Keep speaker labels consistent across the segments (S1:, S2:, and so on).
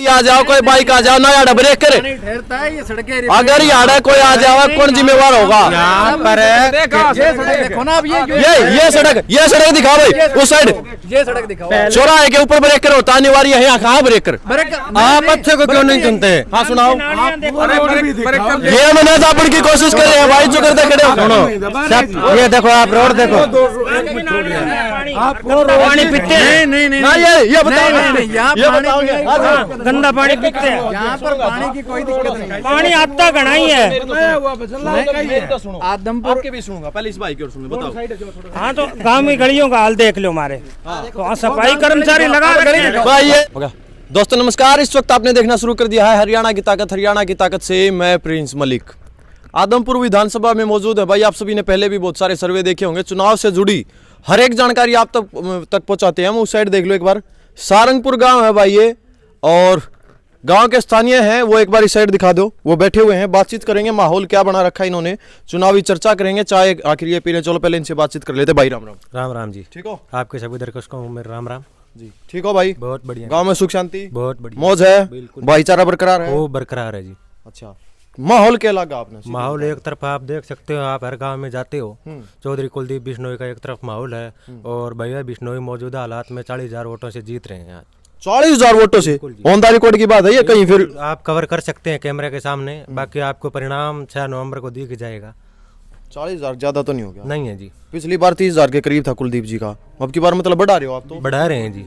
S1: आ जाओ कोई बाइक आ जाओ ना यार ब्रेक करे अगर यार कोई आ जाओ कौन जिम्मेवार होगा यहाँ पर
S2: देखो ना अब
S1: ये सड़क दिखाओ भाई उस साइड
S2: ये सड़क दिखाओ
S1: चौराहे के ऊपर ब्रेक कर होता अनिवार्य है यहाँ कहाँ ब्रेक कर आप अच्छे को क्यों नहीं सुनते हाँ सुनाओ ये मैंने दापड़ की कोशिश कर रहे हैं भाई जो करते खड़े हो सुनो ये देखो आप रोड देखो
S2: पानी पीते हैं नहीं
S1: ये बताओ
S2: गंदा पानी पीते हैं यहाँ पर पानी की कोई दिक्कत नहीं पानी आता घना ही है
S1: आदमपुर के भी सुनूंगा पहले इस भाई की ओर सुनो बताओ
S2: हाँ तो गाँव में गलियों का हाल देख लो हमारे तो सफाई कर्मचारी लगा
S1: भाई ये दोस्तों नमस्कार। इस वक्त आपने देखना शुरू कर दिया है हरियाणा की ताकत से मैं प्रिंस मलिक आदमपुर विधानसभा में मौजूद है। भाई आप सभी ने पहले भी बहुत सारे सर्वे देखे होंगे, चुनाव से जुड़ी हर एक जानकारी आप तक पहुंचाते हैं हम। उस साइड देख लो एक बार, सारंगपुर गांव है भाई ये, और गांव के स्थानीय हैं वो एक बार इस साइड दिखा दो, वो बैठे हुए हैं, बातचीत करेंगे। माहौल क्या बना रखा है इन्होंने, चुनावी चर्चा करेंगे, चाय आखिर ये पी रहे। चलो पहले इनसे बातचीत कर लेते। भाई राम राम।
S3: राम राम जी,
S1: ठीक हो?
S3: आपके सभी दर्शकों को मेरा राम राम
S1: जी। ठीक हो भाई?
S3: बहुत बढ़िया।
S1: गांव में सुख शांति
S3: बहुत बढ़िया,
S1: मौज है, भाईचारा बरकरार है?
S3: वो बरकरार है जी।
S1: अच्छा, माहौल क्या लगा आपने?
S3: माहौल एक तरफ आप देख सकते हो, आप हर गांव में जाते हो, चौधरी कुलदीप बिश्नोई का एक तरफ माहौल है, और भैया बिश्नोई मौजूदा हालात में 40,000 वोटों से जीत रहे हैं।
S1: 40,000 वोटों से ऑन द रिकॉर्ड की बात है ये, कहीं फिर
S3: आप कवर कर सकते हैं कैमरे के सामने, बाकी आपको परिणाम 6 नवंबर को दिख जाएगा।
S1: 40,000 ज्यादा तो नहीं हो गया?
S3: नहीं है जी,
S1: पिछली बार 30,000 के करीब था कुलदीप जी का, अब की बार मतलब बढ़ा रहे हो आप? तो
S3: बढ़ा रहे हैं जी,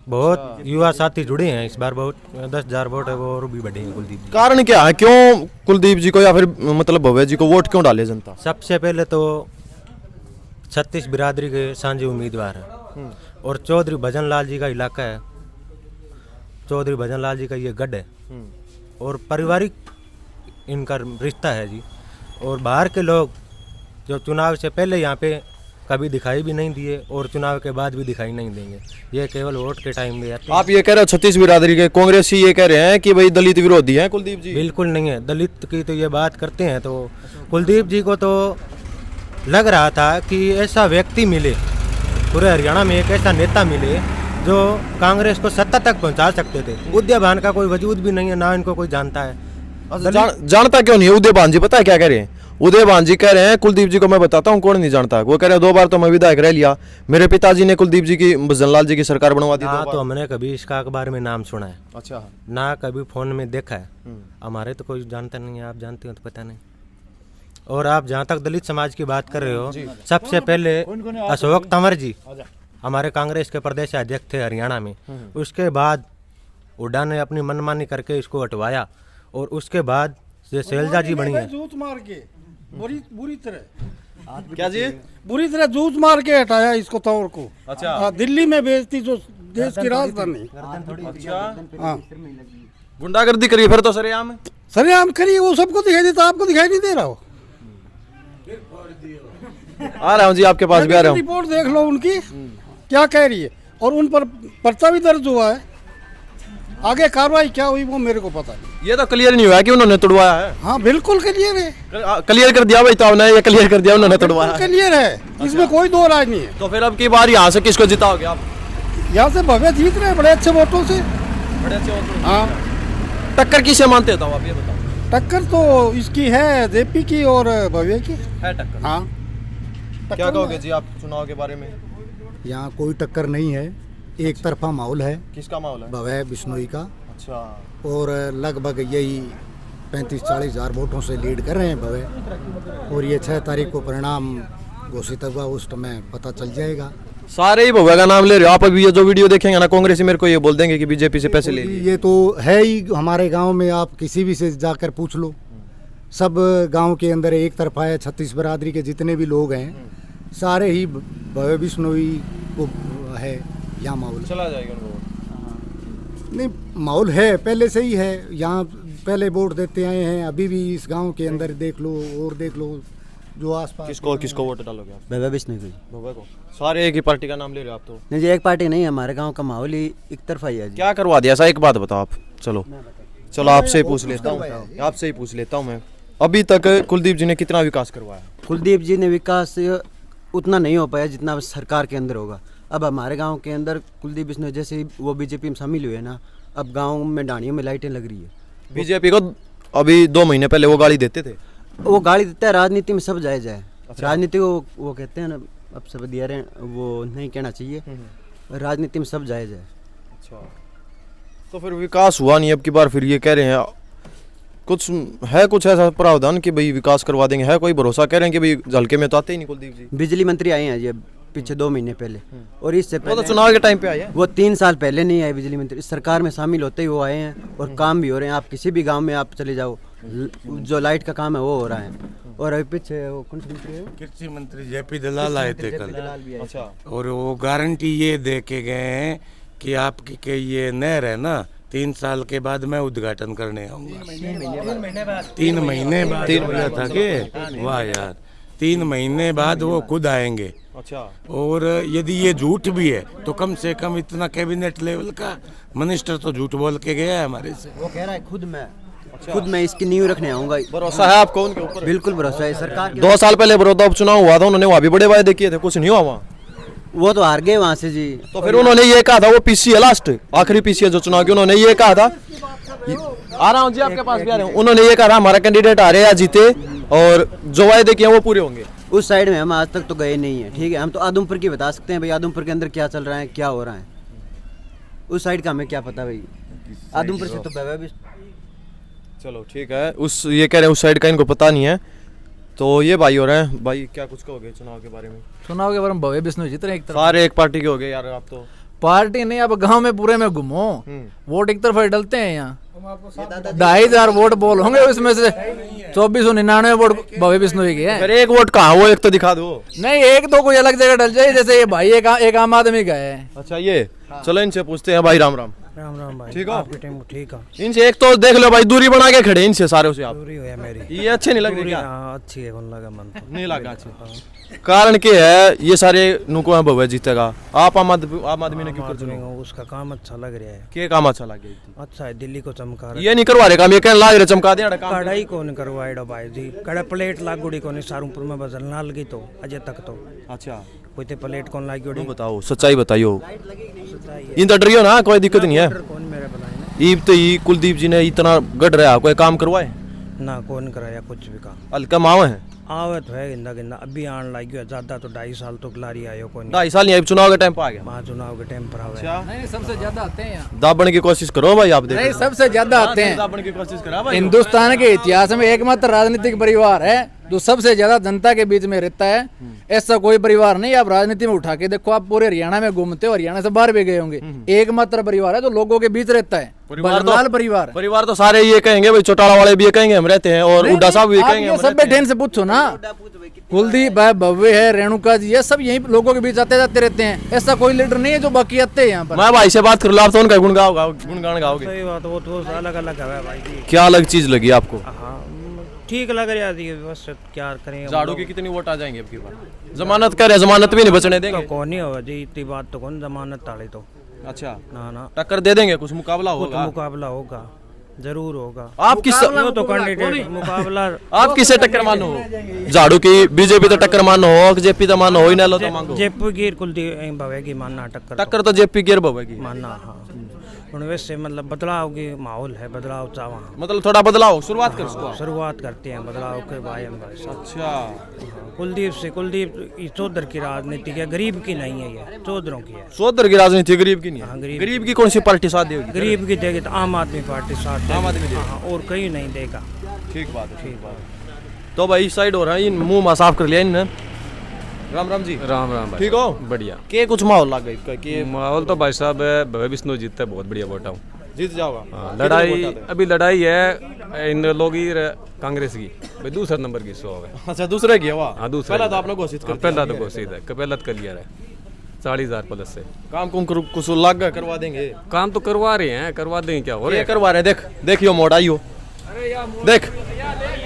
S3: बहुत युवा साथी जुड़े हैं इस बार, बहुत 10,000 वोट है वो और भी बढ़े हैं कुलदीप जी।
S1: कारण क्या है, क्यों कुलदीप जी को या फिर मतलब भव्य जी को वोट क्यों डाले जनता?
S3: सबसे पहले तो 36 बिरादरी के साझे उम्मीदवार हैं, और चौधरी भजन लाल जी का इलाका है, चौधरी भजन लाल जी का ये गढ़ है, और पारिवारिक इनका रिश्ता है जी। और बाहर के लोग जो चुनाव से पहले यहाँ पे कभी दिखाई भी नहीं दिए और चुनाव के बाद भी दिखाई नहीं देंगे, ये केवल वोट के टाइम में आते हैं।
S1: आप ये कह रहे हो 36 बिरादरी के कांग्रेसी ये कह रहे हैं कि भाई दलित विरोधी हैं कुलदीप जी?
S3: बिल्कुल नहीं है, दलित की तो ये बात करते हैं, तो कुलदीप जी को तो लग रहा था कि ऐसा व्यक्ति मिले पूरे हरियाणा में, एक ऐसा नेता मिले जो कांग्रेस को सत्ता तक पहुंचा सकते थे। उदयभान का कोई वजूद भी नहीं है, ना इनको कोई जानता है।
S1: जानता क्यों नहीं है उदयभान जी? पता है क्या कह रहे हैं उदयभान जी? कह रहे हैं कुलदीप जी को मैं बताता हूँ कौन नहीं जानता। वो कह रहे हैं 2 बार तो मैं विधायक रह लिया, मेरे पिताजी ने कुलदीप जी की भजनलाल जी की सरकार बनवा दी।
S3: हाँ, तो हमने कभी इसका अखबार में नाम सुना है,
S1: अच्छा,
S3: ना कभी फोन में देखा है, हमारे तो कोई जानता नहीं है, आप जानते हो तो पता नहीं। और आप जहाँ तक दलित समाज की बात कर रहे हो, सबसे पहले अशोक तंवर जी हमारे कांग्रेस के प्रदेश अध्यक्ष थे हरियाणा में, उसके बाद हुड्डा ने अपनी मनमानी करके इसको हटवाया, और उसके बाद ये शैलजा जी बनी है।
S4: जूत मार के बुरी तरह,
S1: क्या जी?
S4: बुरी तरह जूत मार के हटाया इसको, तंवर को।
S1: अच्छा,
S4: दिल्ली में भेजती जो देश की राजधानी। हाँ,
S1: गुंडागर्दी करी फिर तो सरेआम
S4: सरेआम करिए, वो सबको दिखाई देता, आपको दिखाई नहीं दे रहा हो।
S1: आ रहा हूँ जी आपके पास भी आ रहा हूँ।
S4: रिपोर्ट देख लो उनकी क्या कह रही है, और उन पर पर्चा भी दर्ज हुआ है, आगे कार्रवाई क्या हुई वो मेरे को पता नहीं।
S1: ये तो क्लियर नहीं हुआ कि उन्होंने तोड़वाया है?
S4: हाँ बिल्कुल क्लियर है,
S1: क्लियर कर दिया भाई साहब ने, ये क्लियर कर दिया उन्होंने तोड़वाया।
S4: क्लियर है, इसमें कोई दो राय नहीं है।
S1: तो फिर अब की बार यहाँ से किसको जिताओगे आप?
S4: यहाँ से भव्य जीत रहे हैं बड़े अच्छे वोटों से।
S1: बड़े अच्छे वोट।
S4: हाँ,
S1: टक्कर किसे मानते हो आप ये बताओ?
S4: टक्कर तो इसकी है जेपी की और भव्य की
S1: है टक्कर।
S4: हाँ,
S1: क्या कहोगे जी आप चुनाव के बारे में?
S5: यहाँ कोई टक्कर नहीं है, एक तरफा माहौल है।
S1: किसका माहौल है?
S5: भव्य बिश्नोई का।
S1: अच्छा,
S5: और लगभग यही 35-40 हज़ार वोटों से लीड कर रहे हैं भव्य, और ये 6 तारीख को परिणाम घोषित हुआ, उस समय पता चल जाएगा।
S1: सारे ही भव्य का नाम ले रहे हो आप। अभी ये जो वीडियो देखेंगे ना, कांग्रेसी मेरे को ये बोल देंगे कि बीजेपी से पैसे ले लिए।
S5: ये तो है ही, हमारे गांव में आप किसी भी से जाकर पूछ लो, सब गांव के अंदर एक तरफा है। 36 बिरादरी के जितने भी लोग हैं सारे ही भव्य बिश्नोई को है यहाँ माहौल।
S1: चला जाएगा उनको?
S5: नहीं, माहौल है पहले से ही है, यहाँ पहले वोट देते आए हैं, अभी भी इस गांव के अंदर देख लो और देख लो जो आसपास।
S1: किसको वोट डालोगे आप?
S6: भव्य बिश्नोई को।
S1: भव्य को? सारे एक ही पार्टी का नाम ले रहे हो आप तो?
S6: नहीं जी, एक पार्टी नहीं, हमारे गांव का माहौल ही एक तरफा ही है जी।
S1: क्या करवा दिया ऐसा, एक बात बताओ आप। चलो आपसे ही पूछ लेता हूँ, मैं अभी तक कुलदीप जी ने कितना विकास करवाया?
S6: कुलदीप जी ने विकास उतना नहीं हो पाया जितना सरकार के अंदर होगा। अब हमारे गांव के अंदर कुलदीप बिश्नोई जैसे वो बीजेपी में शामिल हुए ना, अब गांव में डाणियों में लाइटें लग रही है।
S1: बीजेपी को अभी 2 महीने पहले वो गाली देते थे।
S6: वो गाली देता है, राजनीति में सब जायज़ है। राजनीति को वो कहते हैं ना, अब सब दिया रहे, वो नहीं कहना चाहिए। राजनीति में सब जायज़ है।
S1: अच्छा, तो फिर विकास हुआ नहीं अब की बार, फिर ये कह रहे हैं कुछ है, कुछ ऐसा प्रावधान कि भाई विकास करवा देंगे, है कोई भरोसा? कह रहे हैं कि भाई झलके में तो आते ही नहीं कुलदीप जी।
S6: बिजली मंत्री आए हैं जी पीछे 2 महीने पहले, और इससे
S1: वो तो
S6: पहले
S1: चुनाव के टाइम पे आए हैं।
S6: वो 3 साल पहले नहीं आए बिजली मंत्री। सरकार में शामिल होते ही वो आए हैं, और काम भी हो रहे हैं। आप किसी भी गांव में आप चले जाओ, जो लाइट का काम है वो हो रहा है। और अभी पीछे वो कौन सी मंत्री है?
S7: कृषि मंत्री जेपी दलाल आए थे कल,
S1: अच्छा,
S7: और वो गारंटी ये दे के गए हैं कि आपकी के ये नहर है ना, 3 साल के बाद मैं उद्घाटन करने आऊंगा। 3 महीने बाद बोला था कि वाह यार, 3 महीने बाद वो खुद आएंगे।
S1: अच्छा,
S7: और यदि ये झूठ भी है तो कम से कम इतना कैबिनेट लेवल का मिनिस्टर तो झूठ बोल के गया है हमारे से।
S6: वो कह रहा है खुद मैं इसकी नींव रखने आऊंगा।
S1: भरोसा है आपको उनके ऊपर?
S6: बिल्कुल भरोसा है सरकार के।
S1: 2 साल पहले बड़ौदा उपचुनाव हुआ था, उन्होंने वहाँ भी बड़े वायदे किए थे, कुछ नहीं हुआ वहाँ।
S6: वो तो हार गए वहाँ से जी।
S1: तो फिर उन्होंने ये कहा था, वो पीसी है लास्ट, आखिरी पीसी है जो चुनाव की, उन्होंने ये कहा था, आ रहा हूँ जी आपके पास भी आ रहा हूँ, उन्होंने ये कहा था हमारा कैंडिडेट आ रहे हैं या जीते, और जो वायदे किए वो पूरे होंगे।
S6: उस साइड में हम आज तक तो गए नहीं है, ठीक है। हम तो आदमपुर की बता सकते हैं भाई, आदमपुर के अंदर क्या चल रहा है, क्या हो रहा है। उस साइड का हमें क्या पता भाई, आदमपुर से तो भव्य भी।
S1: चलो ठीक है, उस ये कह रहे हैं उस साइड का इनको पता नहीं है। तो ये भाई हो रहे हैं, भाई क्या कुछ कहोगे चुनाव के बारे में?
S2: चुनाव के बारे में भव्य विष्णु जीत रहे हैं एक तरफ।
S1: सारे एक पार्टी के हो गए यार, आप तो
S2: पार्टी नहीं, अब गांव में पूरे में घूमो, वोट एक तरफ डलते हैं यहाँ। 2,500 वोट बोल होंगे, उसमें से 2499 वोट भव्य विष्णु के हैं।
S1: फिर एक वोट कहाँ, वो एक तो दिखा दो।
S2: नहीं, एक तो कोई अलग जगह डल जाए, जैसे ये भाई एक आम आदमी का है।
S1: अच्छा, ये चलो इनसे पूछते हैं। भाई राम राम।
S8: राम राम भाई,
S1: ठीक हो?
S8: आपकी टीम ठीक है?
S1: इनसे एक तो देख लो भाई, दूरी बना के खड़े इनसे सारे से आप।
S8: पूरी है मेरी।
S1: ये अच्छे नहीं लग रहे क्या?
S8: हाँ, अच्छी है, कौन लगा मन तो
S1: नहीं लगा अच्छे। कारण क्या है, ये सारे नुको है भव्य जीतेगा, आप आम आदमी ने क्यों कर चुने?
S8: उसका काम अच्छा लग रहा है।
S1: क्या काम अच्छा लगे?
S8: अच्छा है, दिल्ली को चमका रहा है।
S1: ये नहीं करवा रहे काम, ये कहने लाग रहे चमका दे काम।
S8: कढ़ाई कौन करवाएगा भाई जी? कड़ा प्लेट लागुड़ी कौन सारूपुर में बदल ना लगी तो अजय तक तो।
S1: अच्छा,
S8: कोई तो प्लेट कौन लागी
S1: तुम बताओ, सच्चाई बताइयो। इन तो डरियो ना, कोई दिक्कत नहीं है।
S8: कौन मेरे बनाए
S1: ईब तो ही कुलदीप जी ने इतना गढ़ रहा, कोई काम करवाए
S8: ना, कौन कराया कुछ भी काम।
S1: हल्का मावा है,
S8: आवे तो है गिंदा गिंदा, अभी आन लगी है ज्यादा तो 2.5 साल तो लारी आयो कोई
S1: 2.5 साल नहीं, चुनाव के टाइम पे आ गया।
S8: चुनाव के टाइम पर आवे।
S2: नहीं, सबसे ज्यादा आते हैं यहाँ।
S1: दाबने की कोशिश करो भाई, आप देखो।
S2: नहीं, सबसे ज्यादा आते हैं।
S1: दाबने की कोशिश करा भाई।
S2: हिंदुस्तान के इतिहास में एकमात्र राजनीतिक परिवार है जो सबसे ज्यादा जनता के बीच में रहता है। ऐसा कोई परिवार नहीं। आप राजनीति में उठा के देखो, आप पूरे हरियाणा में घूमते हो, हरियाणा से बाहर भी गए होंगे, एकमात्र परिवार है जो लोगों के बीच रहता है। परिवार
S1: तो सारे ये कहेंगे भाई, चौटाला वाले भी ये कहेंगे हम रहते हैं, और उड्डा साहब भी कहेंगे।
S2: सब बैठे इनसे पूछो ना, कुलदीप है, भव्य है, रेणुका जी, ये सब यही लोगों के बीच आते जाते रहते हैं। ऐसा कोई लीडर नहीं है जो बाकी आते हैं यहाँ पर।
S1: मैं भाई से बात कर लो, आप तो उनका गुणगान गाओगे।
S8: सही बात, वो तो अलग अलग है भाई जी।
S1: क्या अलग चीज लगी आपको?
S8: हाँ, ठीक लग रहा है, बस क्या करें।
S1: झाड़ू की कितनी वोट आ जाएंगे अब की बार? जमानत करे, जमानत भी नहीं बचने देंगे।
S8: तो कौन ही होगा जी, इतनी बात तो कौन जमानत ताले तो।
S1: अच्छा,
S8: ना
S1: टक्कर दे देंगे, कुछ मुकाबला
S8: कुछ
S1: होगा।
S8: मुकाबला होगा, जरूर होगा।
S1: आप किस
S8: तो कैंडिडेट मुकाबला
S1: आप किसे टक्कर मानो? झाड़ू की, बीजेपी तो टक्कर मानो हो, जेपी तो मानो हो ही ना लो तो मांगो।
S8: जेपी गिर कुलदीप भवे की मानना
S1: टक्कर तो जेपी गिर भवे की
S8: मानना। हाँ, वैसे मतलब बदलाव की माहौल है, बदलाव चावा,
S1: मतलब थोड़ा बदलाव शुरुआत कर इसको।
S8: शुरुआत करते हैं बदलाव के भाई हम भाई साहब।
S1: अच्छा,
S8: कुलदीप चौधर की राजनीति है, गरीब की नहीं है, ये चौधरों की है।
S1: चौधर की राजनीति गरीब की नहीं है।
S8: हाँ,
S1: गरीब की कौन सी पार्टी साथ देगी?
S8: गरीब की देगी तो आम आदमी पार्टी साथ देगी।
S1: आम आदमी देगी।
S8: हाँ, और कहीं नहीं देगा।
S1: ठीक बात है, ठीक बात है। तो भाई इस साइड हो रहा है, इन मुंह साफ कर लिया इनने। राम राम जी।
S9: राम राम भाई,
S1: ठीक हो?
S9: बढ़िया।
S1: के कुछ माहौल लग गई कि
S9: माहौल तो भाई साहब भव्य विष्णु जीतता है, बहुत बढ़िया वोट हूँ,
S1: जीत जाओगा।
S9: हाँ, लड़ाई अभी लड़ाई है इन लोग की कांग्रेस की भाई, दूसरा नंबर की 100 है।
S1: अच्छा, दूसरे की है वाह।
S9: हाँ, दूसरा
S1: पहला तो आपने घोषित कर दिया।
S9: पहला तो घोषित है, पहला तो कर लिया है 40,000 प्लस से।
S1: काम कुछ लग गया, करवा देंगे।
S9: काम तो करवा रहे हैं, करवा देंगे, क्या हो रहा
S1: ये
S9: है?
S1: करवा रहे हैं, देख देखियो मोड़ा यो, देख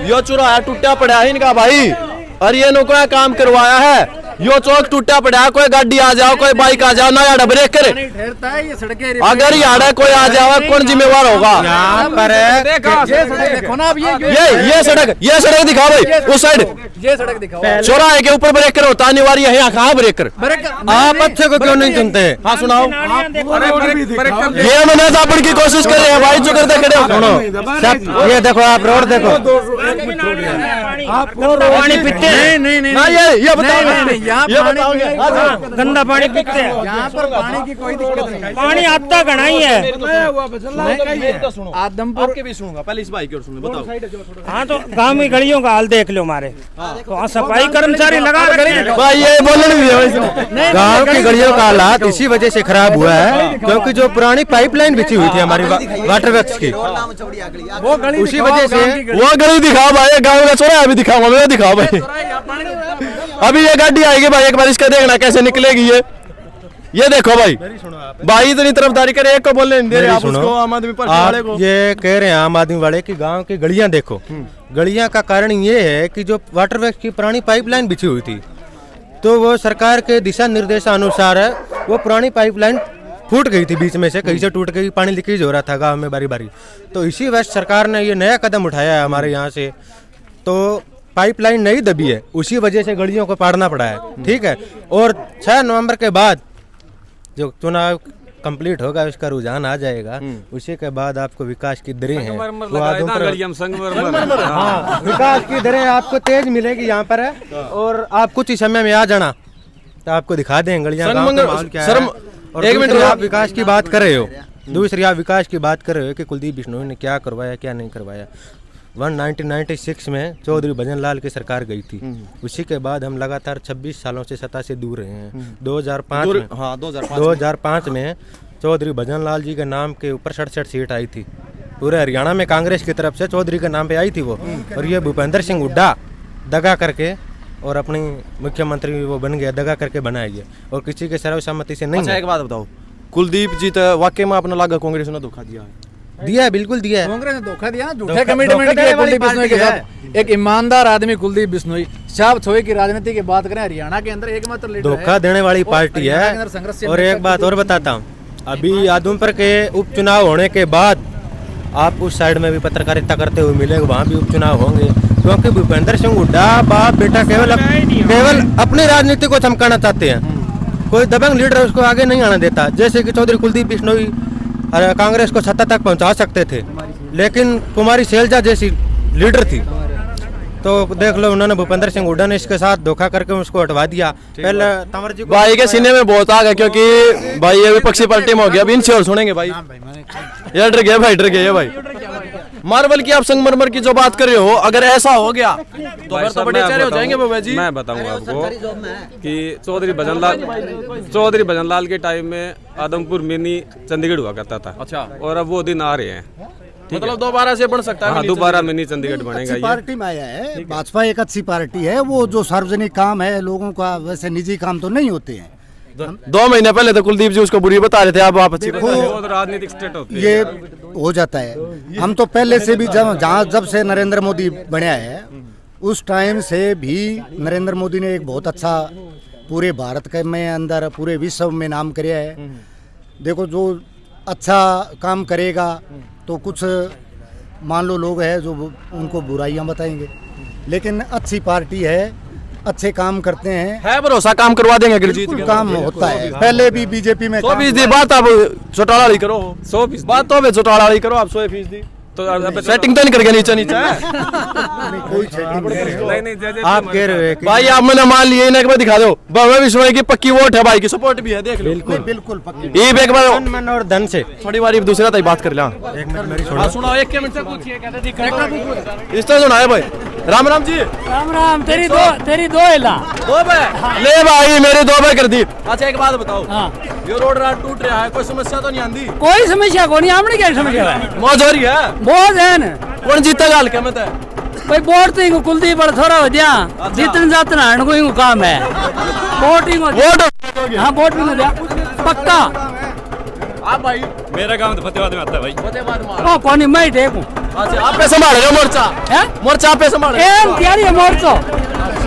S1: यो चुराया टूटा पड़ा है इनका भाई, और ये नुकड़ा काम करवाया है। यो चौक टूटा पड़ा है, कोई गाड़ी आ जाओ, कोई बाइक आ जाओ ना यार ब्रेक करे,
S2: ठहरता है ये सड़कें।
S1: अगर यार कोई आ जाओ कौन जिम्मेवार होगा?
S3: यहाँ पर
S2: ये सड़क देखो ना, अब
S1: ये सड़क दिखाओ भाई, उस साइड
S2: ये सड़क दिखाओ।
S1: चौराहे के ऊपर ब्रेकर होता अनिवार्य है, यहाँ कहाँ ब्रेकर?
S3: आप अच्छे को क्यों नहीं चुनते?
S1: हाँ सुनाओ।
S9: अरे
S1: ये मैंने दापड़ की कोशिश कर रहे हैं भाई, जो करते खड़े हो।
S3: सुनो, ये देखो आप रोड देखो,
S8: पानी पीते हैं। नहीं
S1: हाँ ये बताओ,
S2: यहाँ
S1: ये बताओगे?
S8: गंदा पानी पीते हैं।
S2: यहाँ पर पानी की कोई दिक्कत नहीं।
S8: पानी आता घना ही है।
S2: आदमपुर
S1: आपके भी सुनूंगा, पहले इस भाई की ओर सुनो, बताओ।
S8: हाँ तो गाँव में गलियों का हाल देख लो हमारे, तो वहाँ सफाई कर्मचारी लगा रखे हैं।
S1: भाई ये बोलने नहीं दिया।
S3: गांव की गलियों का हालात इसी वजह से खराब हुआ है क्योंकि जो पुरानी पाइपलाइन बिछी हुई थी हमारी वाटर वर्क्स की,
S2: वो गली
S3: उसी वजह से
S1: वो गली दिखाओ भाई, गाँव का चौराहा भी दिखाओ, मैं दिखाओ भाई। अभी ये गाड़ी आएगी भाई, एक बार इसका देखना कैसे निकलेगी ये देखो भाई। भाई इतनी तरफदारी करे, एक को बोलने नहीं दे रहे आप उसको, आम आदमी पार्टी वाले को।
S3: आप ये कह रहे हैं आम आदमी वाले कि गांव की गलियां देखो, गलियां का कारण ये है कि जो वाटर वर्क्स की पुरानी पाइपलाइन बिछी हुई थी, तो वो सरकार के दिशा निर्देशानुसार है, वो पुरानी पाइपलाइन फूट गई थी बीच में से, कहीं से टूट गई, पानी लीकेज हो रहा था गांव में बारी बारी। तो इसी वजह सरकार ने ये नया कदम उठाया है हमारे यहाँ से, तो पाइपलाइन नहीं दबी है, उसी वजह से गलियों को पाड़ना पड़ा है। ठीक है, और 6 नवंबर के बाद जो चुनाव कंप्लीट होगा उसका रुझान आ जाएगा, उसी के बाद आपको विकास की दरें हैं वो हाँ, विकास की दरें आपको तेज मिलेगी यहाँ पर है। और आप कुछ ही समय में आ जाना तो आपको दिखा देंगे गलियाँ गाँव का माहौल क्या है। और
S1: एक मिनट,
S3: आप विकास की बात कर रहे हो, दूसरी आप विकास की बात कर रहे हो कि कुलदीप बिश्नोई ने क्या करवाया क्या नहीं करवाया। 1996 में चौधरी भजन लाल की सरकार गई थी, उसी के बाद हम लगातार 26 सालों से सत्ता से दूर रहे हैं। 2005 में चौधरी भजन लाल जी के नाम के ऊपर 67 सीट आई थी, पूरे हरियाणा में कांग्रेस की तरफ से चौधरी के नाम पे आई थी वो। और ये भूपेंद्र सिंह हुड्डा दगा करके और अपनी मुख्यमंत्री वो बन गया, दगा करके बनाया गया और किसी के सर्वसम्मति से नहीं।
S1: अच्छा एक बात बताओ, कुलदीप जी तो वाकई में अपना लागा कांग्रेस ने धोखा दिया है,
S3: बिल्कुल दिया है।
S2: कांग्रेस ने धोखा दिया, झूठे कमिटमेंट किए कुलदीप बिश्नोई के साथ। एक ईमानदार आदमी कुलदीप बिश्नोई, छाप छोए की राजनीति की बात करें, हरियाणा के अंदर एकमात्र लीडर
S3: धोखा देने वाली पार्टी है। और एक बात और बताता हूँ, अभी आदमपुर के उपचुनाव होने के बाद आप उस साइड में भी पत्रकारिता करते हुए मिलेंगे, वहाँ भी उपचुनाव होंगे, क्योंकि भूपेंद्र सिंह हुड्डा बाप बेटा केवल अपनी राजनीति को चमकाना चाहते हैं, कोई दबंग लीडर उसको आगे नहीं आने देता। जैसे कि चौधरी कुलदीप बिश्नोई कांग्रेस को सत्ता तक पहुंचा सकते थे, लेकिन कुमारी शैलजा जैसी लीडर थी, तो देख लो उन्होंने भूपेंद्र सिंह हुड्डा ने इसके साथ धोखा करके उसको हटवा दिया। पहले तंवर जी
S1: भाई के सीने में बहुत आ गया, क्योंकि भाई ये विपक्षी पार्टी में हो गया। अब इनसे और सुनेंगे भाई, यार डर गया भाई, डर गया भाई। मार्बल की आप संगमरमर की जो बात कर रहे हो, अगर ऐसा हो गया तो फिर तो बड़े चेहरे हो जाएंगे बाबा जी।
S9: मैं बताऊंगा आपको कि चौधरी भजन लाल के टाइम में आदमपुर मिनी चंडीगढ़ हुआ करता था।
S1: अच्छा,
S9: और अब वो दिन आ रहे हैं,
S1: मतलब दोबारा से बन सकता है।
S9: हाँ, दोबारा मिनी चंडीगढ़ बनेगा।
S5: अच्छी
S9: ये
S5: पार्टी में आया है, भाजपा एक अच्छी पार्टी है, वो जो सार्वजनिक काम है लोगों का, वैसे निजी काम तो नहीं होते हैं।
S1: 2 महीने पहले तो कुलदीप जी उसको बुरी बता रहे थे, अब आप अच्छी बता रहे हो।
S9: बहुत राजनीतिक स्टेट होती है,
S5: ये हो जाता है। हम तो पहले से भी जब से नरेंद्र मोदी बना है, उस टाइम से भी नरेंद्र मोदी ने एक बहुत अच्छा पूरे भारत के में अंदर पूरे विश्व में नाम कराया है। देखो, जो अच्छा काम करेगा तो कुछ मान लो लोग हैं जो उनको बुराइयां बताएंगे, लेकिन अच्छी पार्टी है, अच्छे काम करते हैं,
S1: है भरोसा, काम करवा देंगे अगर जीत गए।
S5: काम होता है। पहले भी बीजेपी में
S1: 100% बात आप चौटाला वाली करो, 100% बात तो चौटाला वाली करो आप 100%। तो सेटिंग तो नहीं करके नीचे
S5: कोई
S9: नहीं।
S3: आप कह रहे हो
S1: भाई, आप मैंने मान लिए, एक बार दिखा दो बाबा विश्नोई की पक्की वोट है, भाई की सपोर्ट भी है, देख लो।
S5: बिल्कुल पक्की।
S1: एक बार
S3: मन और धन से
S1: थोड़ी बार दूसरा तक बात कर ला।
S3: एक मिनट मेरी
S1: सुनाओ, एक मिनट से पूछिए, इस तरह सुना है भाई। राम राम जी।
S8: राम राम। तेरी दो हिला
S1: 2 भाई ले भाई, मेरे 2 भाई कर दी। अच्छा एक बात बताओ, ये रोड रात टूट रहा है, कोई समस्या तो नहीं आती?
S8: कोई समस्या को नहीं, हमने क्या समस्या है?
S1: मौज हो रही है,
S8: बहुत है न।
S1: कौन जीतेगा हल्के में?
S8: भाई वोट तो इनको कुलदीप पर थोड़ा हो दिया, जितने जातना हन को इनको काम है, वोटिंग हाँ वोट भी दिया पक्का।
S1: आप भाई,
S9: मेरा गांव तो फतेहाबाद में आता है भाई।
S1: फतेहाबाद में?
S8: कौन मैं ठीक हूँ।
S1: अच्छा, आप पे संभाल रहे हो मोर्चा?
S8: है
S1: मोर्चा आप पे संभाल रहे
S8: हो? तैयारी है मोर्चा।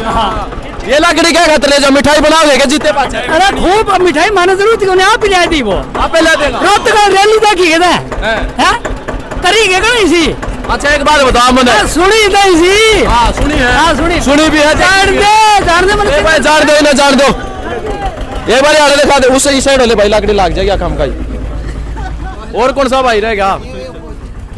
S8: हाँ
S1: ये लकड़ी क्या खाते ले जाओ, मिठाई बनाओगे क्या जीते पाछे?
S8: अरे खूब मिठाई माने जरूरत क्यों नहीं, आप पिला दी वो
S1: आप ले देगा।
S8: रात का रैली देखी है हैं करी के नहीं सी।
S1: अच्छा एक बात बताओ मैंने
S8: सुनी नहीं सी।
S1: हाँ सुनी है,
S8: हाँ
S1: सुनी भी है।
S8: जान दे
S1: ए भाई जान दो ना, जान दो ये बार आगे दिखा दे, उससे इस साइड वाले भाई लकड़ी लाग जाएगा काम का ही। और कौन सा भाई रहेगा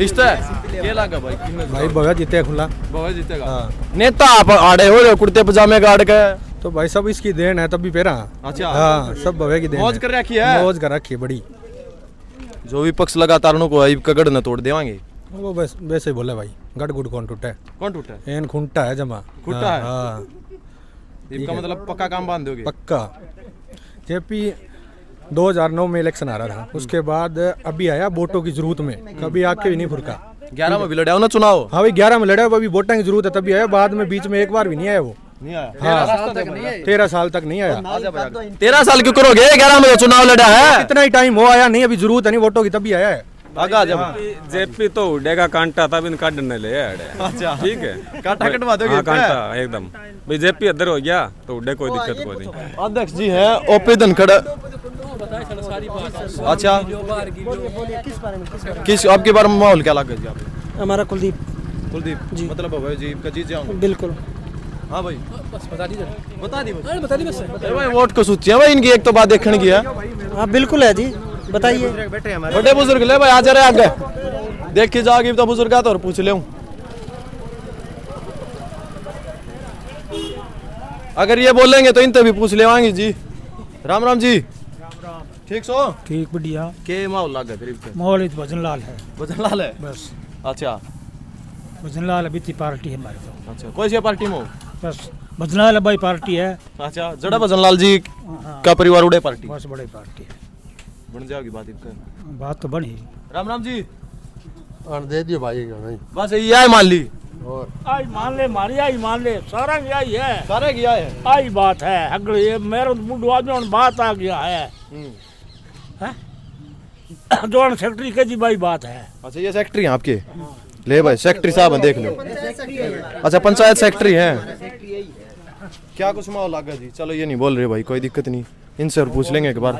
S1: इस तरह ये लगा भाई
S10: भाई बगा जीते खुला
S1: बाबा जीतेगा। नेता आप आड़े हो कुर्ते पजामे गाड़ के,
S10: तो भाई सब इसकी देन है तभी पेरा।
S1: अच्छा
S10: हाँ सब भवे की देन
S1: मौज कर रखी है,
S10: मौज कर रखी है बड़ी।
S1: जो भी पक्ष लगातार उनको आई कगड़ न तोड़ देवांगे।
S10: वो बस वैसे ही बोला भाई गड़ गुड़ कौन टूटा है,
S1: कौन टूटा है?
S10: एन खुंटा है जमा
S1: खुंटा है?
S10: हाँ
S1: इसका मतलब पक्का काम बांध दोगे?
S10: पक्का। जेपी 2009 में इलेक्शन आ रहा था, उसके बाद अभी आया वोटों की जरूरत में, कभी आके भी नहीं फुरका।
S1: 11 में भी लड़ा ना चुनाव।
S10: हाँ भाई 11 में लड़ा, अभी वोटों की जरूरत है तभी आया, बाद में बीच में एक बार भी नहीं आया वो।
S1: नहीं आया।
S10: हाँ 13 साल तक नहीं आया।
S1: 13 साल क्यों करोगे, 11 में तो चुनाव लड़ा है।
S10: कितना ही टाइम हो आया नहीं, अभी जरूरत है नहीं वोटों की तभी आया है।
S1: आगा जब
S9: जेपी तो उड़ेगा कांटा तब इन काटने ले अड़े।
S1: अच्छा
S9: ठीक है
S1: कांटा कटवा दोगे?
S9: हाँ कांटा एकदम भाई, जेपी अदर हो गया तो उड़े कोई दिक्कत कोई नहीं।
S1: अध्यक्ष जी हैं ओपी धनखड़। अच्छा किस आपके बारे में माहौल क्या लगा जी आपको?
S8: हमारा कुलदीप
S1: कुलदीप जी, मतलब भाई जी का जीत जाऊंगा
S8: बिल्कुल।
S1: हाँ भाई
S8: बता दी
S1: बता दी
S8: बस।
S1: अरे भाई वोट को सूची है भाई इनकी, एक तो बात देखने की है।
S8: हाँ बिल्कुल है जी, बताइए।
S1: बड़े बुजुर्ग ले भाई आ जा रहे आगे, देख के जाओगी तो बुजुर्ग आता और पूछ ले। अगर ये बोलेंगे तो इनसे भी पूछ ले जी। राम राम जी, ठीक सो?
S8: ठीक बढ़िया।
S1: के माहौल लगा करीब के?
S8: माहौल भजन लाल है,
S1: भजन लाल है
S8: बस
S1: अच्छा
S8: भजन लाल अभी पार्टी है हमारे तो।
S1: अच्छा कोई सी पार्टी में हो?
S8: बस भजन लाल भाई पार्टी है।
S1: अच्छा जड़ा भजन लाल जी का परिवार उड़े पार्टी
S8: बस बड़ी पार्टी है,
S1: बन जाओगी बात इनका।
S8: बात तो बनी।
S1: राम राम जी
S10: दे दियो भाई नहीं
S1: बस ये है मान ली
S8: आई मान ले मारी, आई मान ले सारा यही है,
S1: सारे गया है।
S8: आई बात है अगर ये मेरे बुढ़ो आदमी बात आ गया है जवान सेक्रेटरी के जी भाई बात है।
S1: अच्छा ये सेक्रेटरी हैं आपके? ले भाई सेक्रेटरी साहब हैं देख लो। अच्छा पंचायत सेक्रेटरी हैं, क्या कुछ माहौल लगा जी? चलो ये नहीं बोल रहे भाई, कोई दिक्कत नहीं, इनसे और पूछ लेंगे एक बार।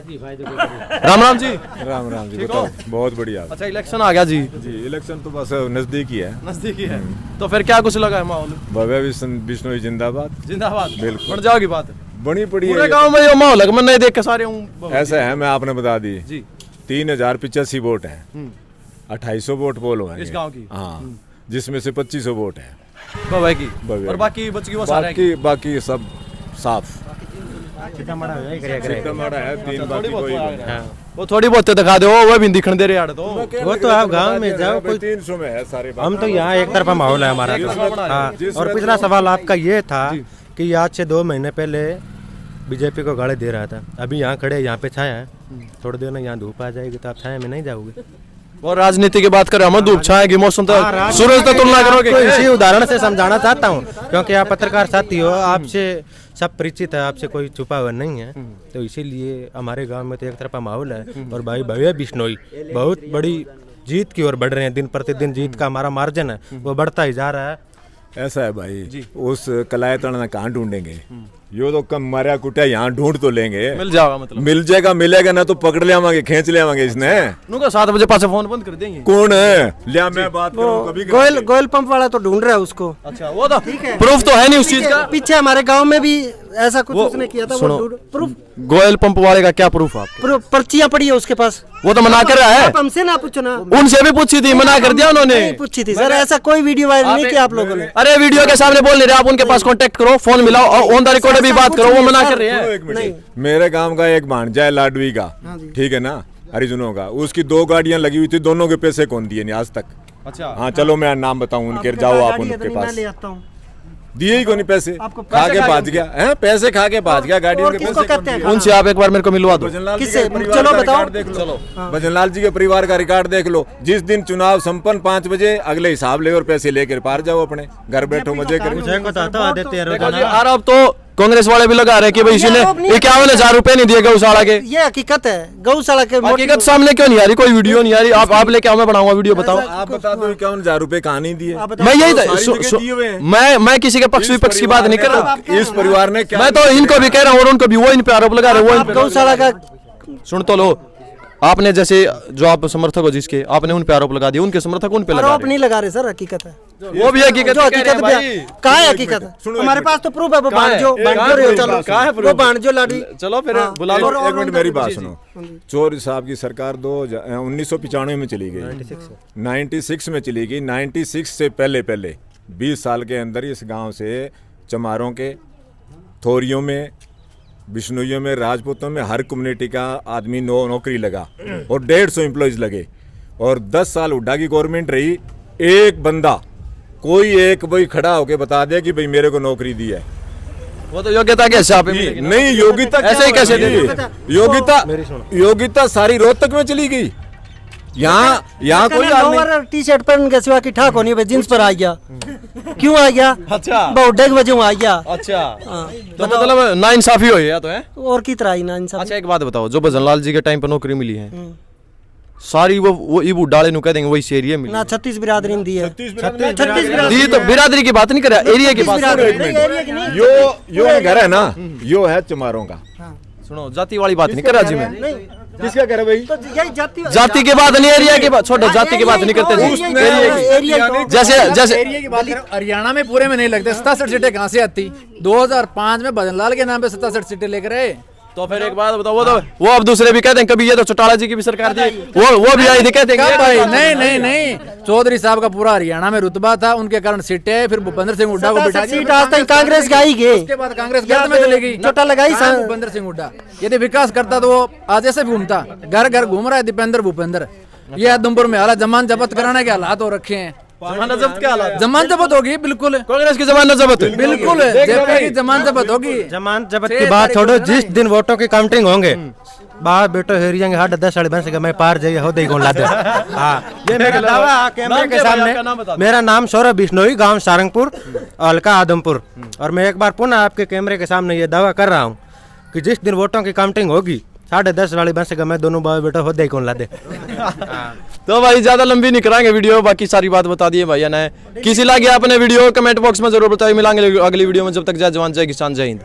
S1: राम राम जी।
S11: राम राम जी,
S1: ठीक
S11: बताओ।
S1: हो?
S11: बहुत बढ़िया
S1: अच्छा इलेक्शन आ गया जी?
S11: जी इलेक्शन तो बस नजदीक ही है।
S1: नजदीक ही है तो फिर क्या कुछ लगा है माहौल?
S11: भव्य बिश्नोई जिंदाबाद।
S1: जिंदाबाद
S11: बिल्कुल।
S1: बन जाओगी बात?
S11: बनी पड़ी
S1: पूरे
S11: है।
S1: गांव में ये माहौल है, मैं नहीं देख के सारे हूँ।
S11: ऐसा है, मैं आपने बता दी
S1: जी
S11: 3085 वोट है, 2800 वोट पोल हुए
S1: इस गांव की?
S11: हाँ जिसमें से 2500 वोट है
S1: बाबा की,
S11: बाबा
S1: और बाकी बच गई वो सारे की?
S11: बाकी सब साफ
S3: सीतामढ़ा है
S11: सीतामढ़ा है, तीन बाकी कोई नहीं।
S1: वो थोड़ी बहुत दिखा दो, वो भी दिखण दे रहे यार। तो
S3: वो तो आप गांव में जाओ, कोई
S11: 300 में है सारे।
S3: हम तो यहाँ एक तरफा माहौल है हमारा तो। हाँ और पिछला सवाल आपका ये था कि आज से 2 महीने पहले बीजेपी को गाड़ी दे रहा था, अभी यहाँ खड़े यहाँ पे छाया है, थोड़ी देर में यहाँ धूप आ जाएगी तो आप छाया में नहीं जाओगे।
S1: और राजनीति की बात करें, हम धूप छाएगी मौसम तो सूरज तो तुलना करोगे?
S3: तो इसी उदाहरण से समझाना चाहता हूँ क्योंकि आप पत्रकार साथी हो, आपसे सब परिचित है, आपसे कोई छुपा हुआ नहीं है, तो इसीलिए हमारे गांव में तो एक तरफा माहौल है। और भाई भव्य बिश्नोई बहुत बड़ी जीत की ओर बढ़ रहे हैं, दिन प्रतिदिन जीत का हमारा मार्जिन है वो बढ़ता ही जा रहा है।
S11: ऐसा है भाई, उस कलायतन कहाँ ढूंढेंगे, यो तो कम मारा कुटिया यहाँ ढूंढ तो लेंगे,
S1: मिल जाएगा मतलब?
S11: मिल जाएगा, मिलेगा ना तो पकड़ ले आवांगे, खींच ले आवांगे इसने।
S1: नुका 7 बजे पास फोन बंद कर देंगे।
S11: कौन है लिया मैं बात करूं कभी?
S6: गोयल पंप वाला तो ढूंढ रहा है उसको।
S1: अच्छा वो तो प्रूफ तो है नहीं उस चीज का।
S6: पीछे हमारे गांव में भी ऐसा कुछ उसने किया था, वो प्रूफ
S1: गोयल पंप वाले का क्या प्रूफ आपके?
S6: पर्चियां पड़ी है उसके पास,
S1: वो तो मना कर रहा है।
S6: आप हमसे ना पूछो ना,
S1: उनसे भी पूछी थी, मना कर दिया उन्होंने।
S6: नहीं पूछी थी सर, ऐसा कोई वीडियो वायरल नहीं किया आप लोगों ने।
S1: अरे वीडियो के सामने बोल नहीं रहे आप, उनके पास कांटेक्ट करो, फोन मिलाओ और ऑन द रिकॉर्ड भी बात करो, वो मना कर रहे हैं।
S11: एक मिनट, मेरे गांव का एक भांजा है लाडवी का, ठीक है ना, हरिजनों का, उसकी 2 गाड़ियां लगी हुई थी, दोनों के पैसे कौन दिए नहीं आज तक।
S1: अच्छा
S11: हाँ चलो मैं नाम बताऊं उनके, जाओ आप उनके पास। दिए ही को नहीं पैसे, खा के भाज गया है, पैसे खा के भाज गया, गाड़ियों के पैसे कौन दिए?
S1: उनसे आप एक बार मेरे को मिलवा दो।
S6: किससे? चलो बताओ।
S11: चलो भजनलाल जी के परिवार का रिकॉर्ड देख लो, जिस दिन चुनाव संपन्न 5 बजे अगले हिसाब ले और पैसे लेकर पार जाओ अपने घर, बैठो मजे करो।
S3: देते हैं
S1: यार अब तो कांग्रेस वाले भी लगा रहे कि भाई इसने 51,000 रुपए नहीं दिए गौशाला के।
S12: ये हकीकत है, गौशाला के
S1: हकीकत सामने क्यों नहीं आ रही? कोई वीडियो नहीं आ रही। आप लेके आओ, मैं बनाऊंगा वीडियो। बताओ
S11: आप बता दो 51,000 रुपए कहाँ नहीं दिए?
S1: मैं यही मैं किसी के पक्ष विपक्ष की बात नहीं कर रहा।
S11: इस परिवार ने क्या,
S1: मैं तो इनको भी कह रहा हूँ और उनको भी, वो इन पे आरोप लगा रहे हैं। वो
S12: गौशाला का
S1: सुन तो लो, आपने जैसे जो आप समर्थक हो जिसके, आपने उन पे आरोप लगा दिया, उनके समर्थक उन पे लगा
S12: आरोप नहीं लगा रहे सर, हकीकत है।
S1: वो भी हकीकत है।
S12: कहाँ है हकीकत है? हमारे पास तो प्रूफ है। वो बांजो लाडी।
S1: चलो फिर बुला लो।
S11: एक मिनट मेरी बात सुनो। चौधरी साहब की सरकार 1995 में चली गई, 96 में चली गई। 96 से पहले 20 साल के अंदर इस गांव से चमारों के, थोरियों में, बिश्नोइयों में, राजपूतों में हर कम्युनिटी का आदमी नौकरी लगा और 150 एम्प्लॉयज लगे। और 10 साल हुड्डा की गवर्नमेंट रही, एक बंदा कोई एक वही खड़ा होके बता दे कि भाई मेरे को नौकरी दी है।
S1: वो तो योग्यता के हिसाब पे
S11: नहीं, योग्यता
S1: ऐसे ही कैसे दे?
S11: योग्यता सारी रोहतक में चली गई। यहाँ कोई
S12: टी शर्ट पहन के सिवा की ठाक होनी है, जींस पर आ गया। क्यों आ गया?
S1: अच्छा,
S12: बहुत डेग बजे आ गया।
S1: अच्छा, तो मतलब नाइंसाफी हुई है तो है
S12: और की तरह ही नाइंसाफी।
S1: अच्छा एक बात बताओ, जो भजनलाल जी के टाइम पर नौकरी मिली है सारी वो इबू डाले नु कह देंगे वही से एरिया मिली
S12: ना? 36 बिरादरी दी है।
S11: 36
S1: दी तो बिरादरी की बात नहीं कर रहा, एरिया की बात।
S11: यो घर है ना, यो है चमारों का।
S1: सुनो, जाति वाली बात नहीं कर रहा जी मैं।
S11: किसका कह रहे भाई?
S12: तो यही
S1: जाति की बात नहीं, एरिया की बात छोड़ो। जाति की बात नहीं करते जी। जैसे
S2: एरिया की बात हरियाणा में पूरे में नहीं लगते। 67 सीटें कहाँ से आती? 2005 में भजनलाल के नाम पे 67 सीटें लेकर आए।
S1: तो फिर एक बात बताओ, वो अब दूसरे भी कहते हैं कभी ये तो चौटाला जी की भी सरकार थी, वो भी आई थी कहते हैं
S2: भाई। नहीं, चौधरी साहब का पूरा हरियाणा में रुतबा था, उनके कारण सीटें। फिर भूपेंद्र सिंह हुड्डा को बिठा
S12: सीट आज तक कांग्रेस का ही गए।
S2: उसके बाद कांग्रेस गर्द में चली गई,
S12: चोटा लगाई
S2: भूपेंद्र सिंह हुड्डा। यदि विकास करता तो वो आज ऐसे घूमता, घर घर घूम रहा है दीपेंद्र भूपेंद्र। ये आदमपुर में हालात जमान जब्त कराने के हालात हो रखे हैं।
S1: जमानत जब्त क्या हालात?
S2: जमानत जब्त होगी, बिल्कुल
S1: कांग्रेस की जमानत जब्त,
S2: बिल्कुल जेपी की जमानत जब्त होगी।
S3: जमानत जब्त की बात छोड़ो, जिस दिन वोटों की काउंटिंग होंगे बाहर बेटो हेरियंगे 10 साढ़े 10 मैं पार जाइए हो दे कौन ला दे। हाँ, ये मेरा दावा कैमरे के सामने। मेरा नाम सौरभ बिश्नोई, गांव सारंगपुर, अलका आदमपुर। और मैं एक बार पुनः आपके कैमरे के सामने ये दावा कर रहा हूँ कि जिस दिन वोटों की काउंटिंग होगी 10:30 वाली बस से मैं दोनों बाबा बेटा हो दे कौन ला दे।
S1: तो भाई ज्यादा लंबी नहीं कराएंगे वीडियो, बाकी सारी बात बता दिए भैया ने। किसी लगे अपने वीडियो कमेंट बॉक्स में जरूर बताइए। मिलांगे अगली वीडियो में, जब तक जय जवान जय किसान जय हिंद।